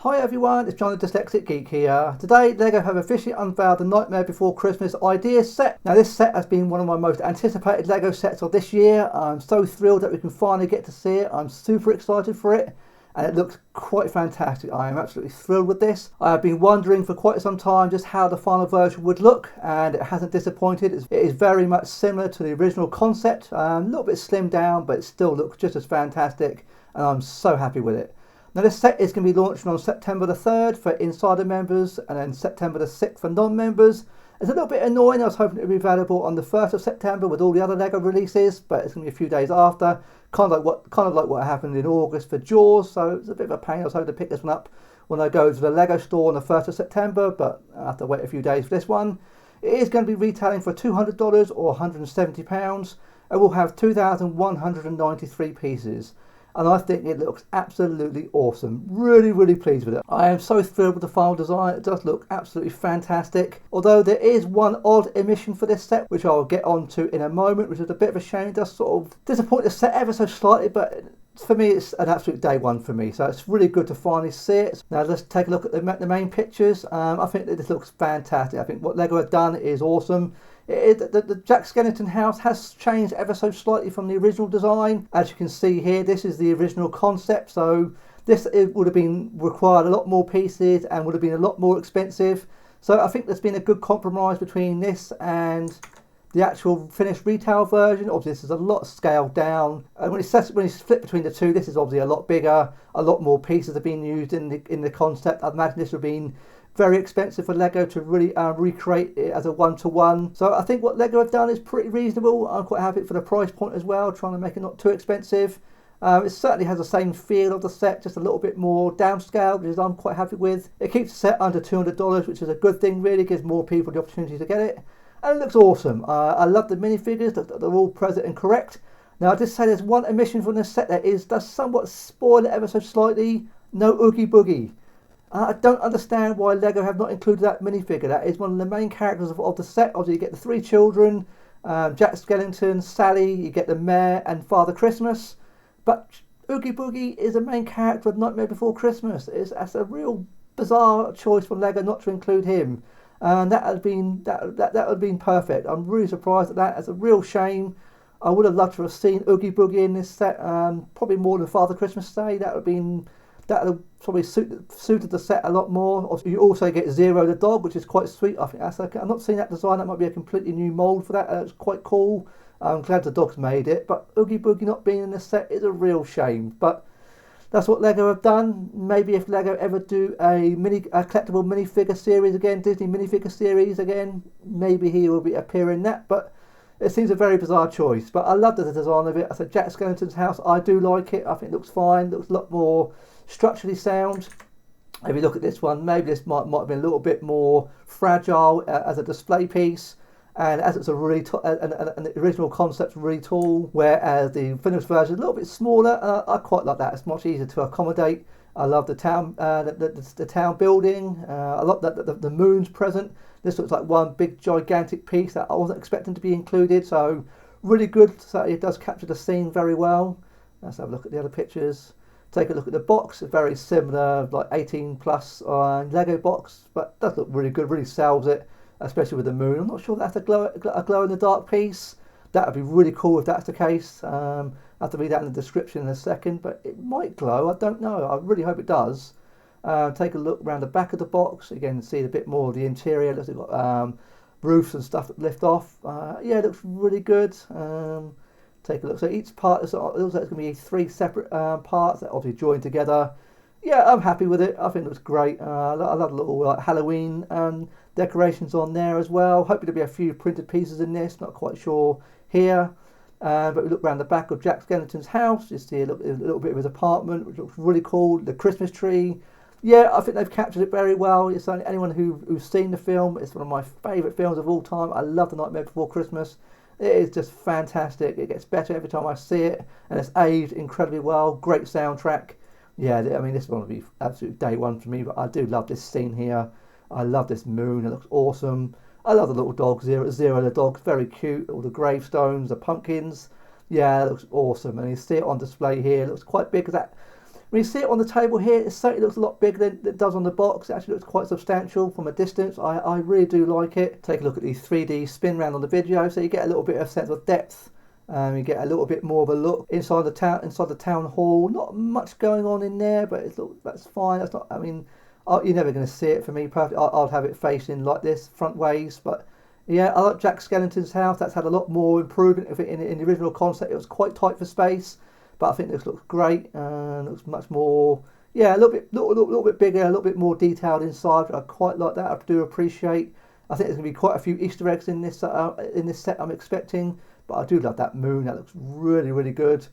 Hi everyone, it's John the Dyslexic Geek here. Today LEGO have officially unveiled the Nightmare Before Christmas Ideas set. Now this set has been one of my most anticipated LEGO sets of this year. I'm so thrilled that we can finally get to see it. I'm super excited for it and it looks quite fantastic. I am absolutely thrilled with this. I have been wondering for quite some time just how the final version would look, and it hasn't disappointed. It is very much similar to the original concept, a little bit slimmed down, but it still looks just as fantastic and I'm so happy with it. Now this set is going to be launching on September the 3rd for Insider members and then September the 6th for non-members. It's a little bit annoying. I was hoping it would be available on the 1st of September with all the other LEGO releases, but it's going to be a few days after. Kind of like what happened in August for Jaws, so it's a bit of a pain. I was hoping to pick this one up when I go to the LEGO store on the 1st of September, but I have to wait a few days for this one. It is going to be retailing for $200 or £170 and will have 2,193 pieces. And I think it looks absolutely awesome. Really pleased with it. I am so thrilled with the final design. It does look absolutely fantastic. Although there is one odd omission for this set, which I'll get onto in a moment, which is a bit of a shame. It does sort of disappoint the set ever so slightly, but for me it's an absolute day one for me. So it's really good to finally see it. Now let's take a look at the main pictures. I think that this looks fantastic. I think what LEGO have done is awesome. The Jack Skellington house has changed ever so slightly from the original design. As you can see here, this is the original concept, so it would have been required a lot more pieces and would have been a lot more expensive. So I think there's been a good compromise between this and the actual finished retail version. Obviously this is a lot scaled down, and when it's split between the two, this is obviously a lot bigger. A lot more pieces have been used in the concept. I'd imagine this would have been very expensive for LEGO to really recreate it as a one-to-one. So I think what LEGO have done is pretty reasonable. I'm quite happy for the price point as well, trying to make it not too expensive. It certainly has the same feel of the set, just a little bit more downscaled, which I'm quite happy with. It keeps the set under $200, which is a good thing, really gives more people the opportunity to get it. And it looks awesome. I love the minifigures, they're all present and correct. Now I just say there's one omission from this set that does somewhat spoil it ever so slightly. No Oogie Boogie. I don't understand why LEGO have not included that minifigure. That is one of the main characters of the set. Obviously you get the three children, Jack Skellington, Sally, you get the mayor and Father Christmas. But Oogie Boogie is a main character of Nightmare Before Christmas. That's a real bizarre choice for LEGO not to include him. And that would have been perfect. I'm really surprised at that. It's a real shame. I would have loved to have seen Oogie Boogie in this set, probably more than Father Christmas Day. That would have probably suited the set a lot more. You also get Zero the dog, which is quite sweet. I think that's okay. I'm not seeing that design. That might be a completely new mould for that. It's quite cool. I'm glad the dog's made it. But Oogie Boogie not being in the set is a real shame. But that's what LEGO have done. Maybe if LEGO ever do a collectible minifigure series again, Disney minifigure series again, maybe he will appear in that. But it seems a very bizarre choice. But I love the design of it. I said Jack Skellington's house, I do like it. I think it looks fine. It looks a lot more structurally sound. If you look at this one, maybe this might have been a little bit more fragile as a display piece, and as it's a really and the original concept's really tall, whereas the finished version is a little bit smaller. I quite like that. It's much easier to accommodate. I love the town, the town building. I love that the moon's present. This looks like one big gigantic piece that I wasn't expecting to be included. So really good. So it does capture the scene very well. Let's have a look at the other pictures. Take a look at the box, a very similar, like 18 plus Lego box, but does look really good, really sells it, especially with the moon. I'm not sure if that's a glow in the dark piece. That would be really cool if that's the case. I have to read that in the description in a second, but it might glow, I don't know. I really hope it does. Take a look around the back of the box, again, see a bit more of the interior. Looks like it's got roofs and stuff that lift off. Yeah, it looks really good. Take a look. So each part, it looks like it's going to be three separate parts that obviously join together. Yeah, I'm happy with it. I think it looks great. I love the little Halloween decorations on there as well. Hoping to be a few printed pieces in this. Not quite sure here. But we look around the back of Jack Skellington's house. You see a little bit of his apartment, which looks really cool. The Christmas tree. Yeah, I think they've captured it very well. It's only anyone who's seen the film. It's one of my favourite films of all time. I love The Nightmare Before Christmas. It is just fantastic. It gets better every time I see it, and it's aged incredibly well. Great soundtrack. Yeah, I mean, this one will be absolute day one for me, but I do love this scene here. I love this moon. It looks awesome. I love the little dog, Zero the dog. Very cute. All the gravestones, the pumpkins. Yeah, it looks awesome. And you see it on display here. It looks quite big. That When you see it on the table here, it certainly looks a lot bigger than it does on the box. It actually looks quite substantial from a distance. I really do like it. Take a look at the 3D spin round on the video, so you get a little bit of sense of depth. You get a little bit more of a look inside the town hall. Not much going on in there, but that's fine. That's not. I mean, you're never going to see it for me. Perfect. I'll have it facing like this, front ways. But yeah, I like Jack Skellington's house. That's had a lot more improvement in the original concept. It was quite tight for space, but I think this looks great. Looks much more. Yeah, a little bit bigger, a little bit more detailed inside. I quite like that. I do appreciate. I think there's going to be quite a few Easter eggs in this set. I'm expecting. But I do love that moon. That looks really, really good.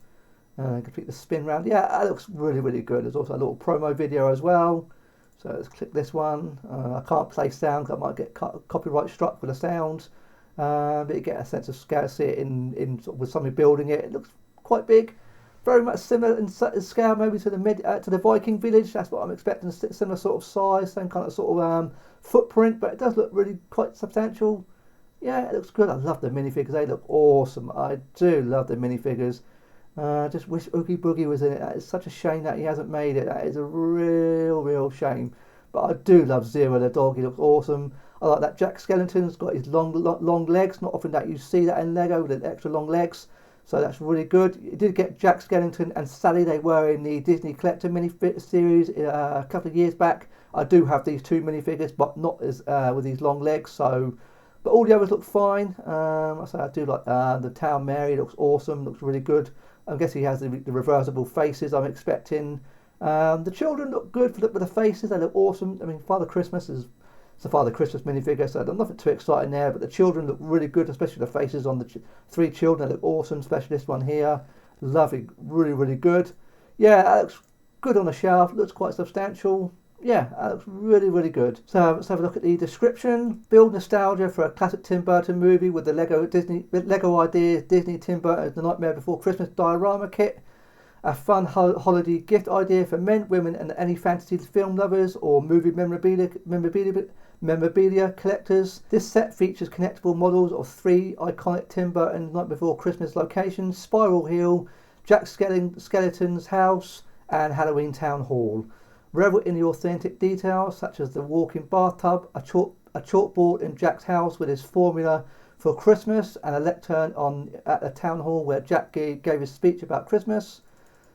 Complete the spin round. Yeah, that looks really, really good. There's also a little promo video as well. So let's click this one. I can't play sound because I might get copyright struck for the sound. But you get a sense of scale. See it in sort of with somebody building it. It looks quite big. Very much similar in scale maybe to the Viking village. That's what I'm expecting. Similar sort of size, same kind of sort of footprint. But it does look really quite substantial. Yeah, it looks good. I love the minifigures. They look awesome. I do love the minifigures. Just wish Oogie Boogie was in it. That is such a shame that he hasn't made it. That is a real shame. But I do love Zero the dog. He looks awesome. I like that Jack Skellington's got his long legs. Not often that you see that in Lego with the extra long legs. So that's really good. You did get Jack Skellington and Sally. They were in the Disney Collector series a couple of years back. I do have these two minifigures, but not as with these long legs. So. But all the others look fine. I do like the Town Mary. Looks awesome. Looks really good. I guess he has the reversible faces I'm expecting. The children look good with the faces. They look awesome. I mean, Father Christmas is the Father Christmas minifigure, so there's nothing too exciting there. But the children look really good, especially the faces on the three children. They look awesome, especially this one here. Lovely, really good. Yeah, that looks good on the shelf. Looks quite substantial. Yeah, that looks really good. So let's have a look at the description. Build nostalgia for a classic Tim Burton movie with the Lego ideas Disney Tim Burton's The Nightmare Before Christmas diorama kit. A fun holiday gift idea for men, women and any fantasy film lovers or movie memorabilia collectors. This set features connectable models of 3 iconic Tim Burton Night Before Christmas locations: Spiral Hill, Jack Skellington's house and Halloween Town Hall. Revel in the authentic details such as the walk-in bathtub, a chalkboard in Jack's house with his formula for Christmas, and a lectern at the town hall where Jack gave his speech about Christmas.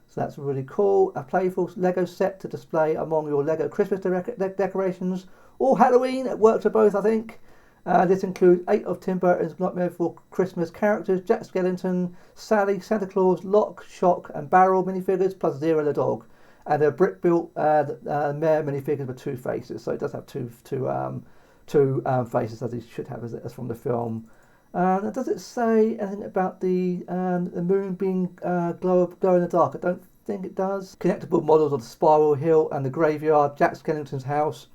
So that's really cool. A playful Lego set to display among your Lego Christmas decorations or Halloween. It works for both, I think. This includes 8 of Tim Burton's Nightmare Before Christmas characters: Jack Skellington, Sally, Santa Claus, Lock, Shock and Barrel minifigures, plus Zero the dog. And a brick-built mare minifigure with 2 faces. So it does have two faces, as it should have, as from the film. Does it say anything about the moon being glow in the dark? I don't think it does. Connectable models of the Spiral Hill and the graveyard, Jack Skellington's house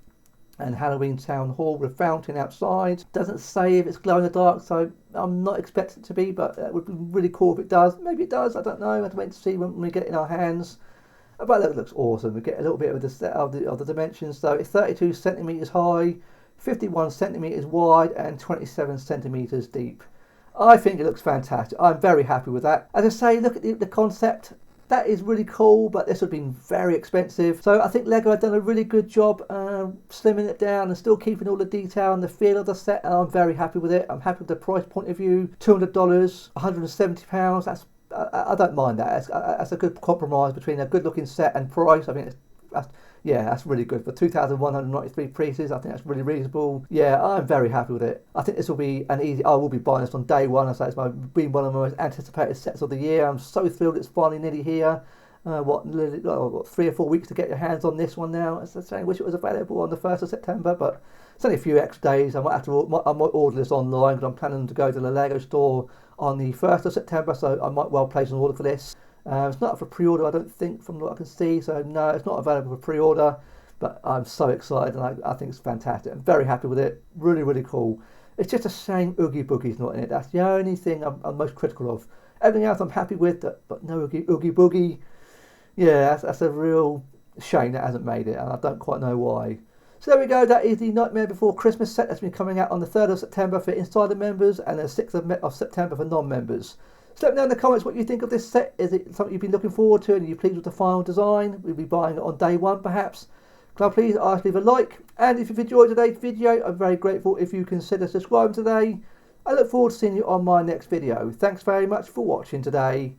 and Halloween Town Hall with a fountain outside. Doesn't say if it's glow in the dark, so I'm not expecting it to be, but it would be really cool if it does. Maybe it does, I don't know. I have to wait to see when we get it in our hands. But that looks awesome. We get a little bit of the dimensions. So it's 32 centimeters high, 51 centimeters wide, and 27 centimeters deep. I think it looks fantastic. I'm very happy with that. As I say, look at the concept. That is really cool, but this would have been very expensive. So I think Lego have done a really good job slimming it down and still keeping all the detail and the feel of the set. And I'm very happy with it. I'm happy with the price point of view. $200, £170. I don't mind that. That's a good compromise between a good-looking set and price. I mean, that's really good. For 2,193 pieces, I think that's really reasonable. Yeah, I'm very happy with it. I think this will be an easy. I will be buying this on day one. I say it's been one of my most anticipated sets of the year. I'm so thrilled it's finally nearly here. 3 or 4 weeks to get your hands on this one now. I wish it was available on the 1st of September, but it's only a few extra days. I might order this online because I'm planning to go to the Lego store on the 1st of September, so I might well place an order for this. It's not for pre-order, I don't think, from what I can see, so no, it's not available for pre-order, but I'm so excited and I think it's fantastic. I'm very happy with it. Really cool. It's just a shame Oogie Boogie's not in it. That's the only thing I'm most critical of. Everything else I'm happy with, but no Oogie Boogie. Yeah, that's a real shame that hasn't made it, and I don't quite know why. So there we go, that is the Nightmare Before Christmas set that's been coming out on the 3rd of September for Insider members and the 6th of September for non-members. So let me know in the comments what you think of this set. Is it something you've been looking forward to and you're pleased with the final design? We'll be buying it on day one perhaps. Can I please ask leave a like, and if you've enjoyed today's video, I'm very grateful if you consider subscribing today. I look forward to seeing you on my next video. Thanks very much for watching today.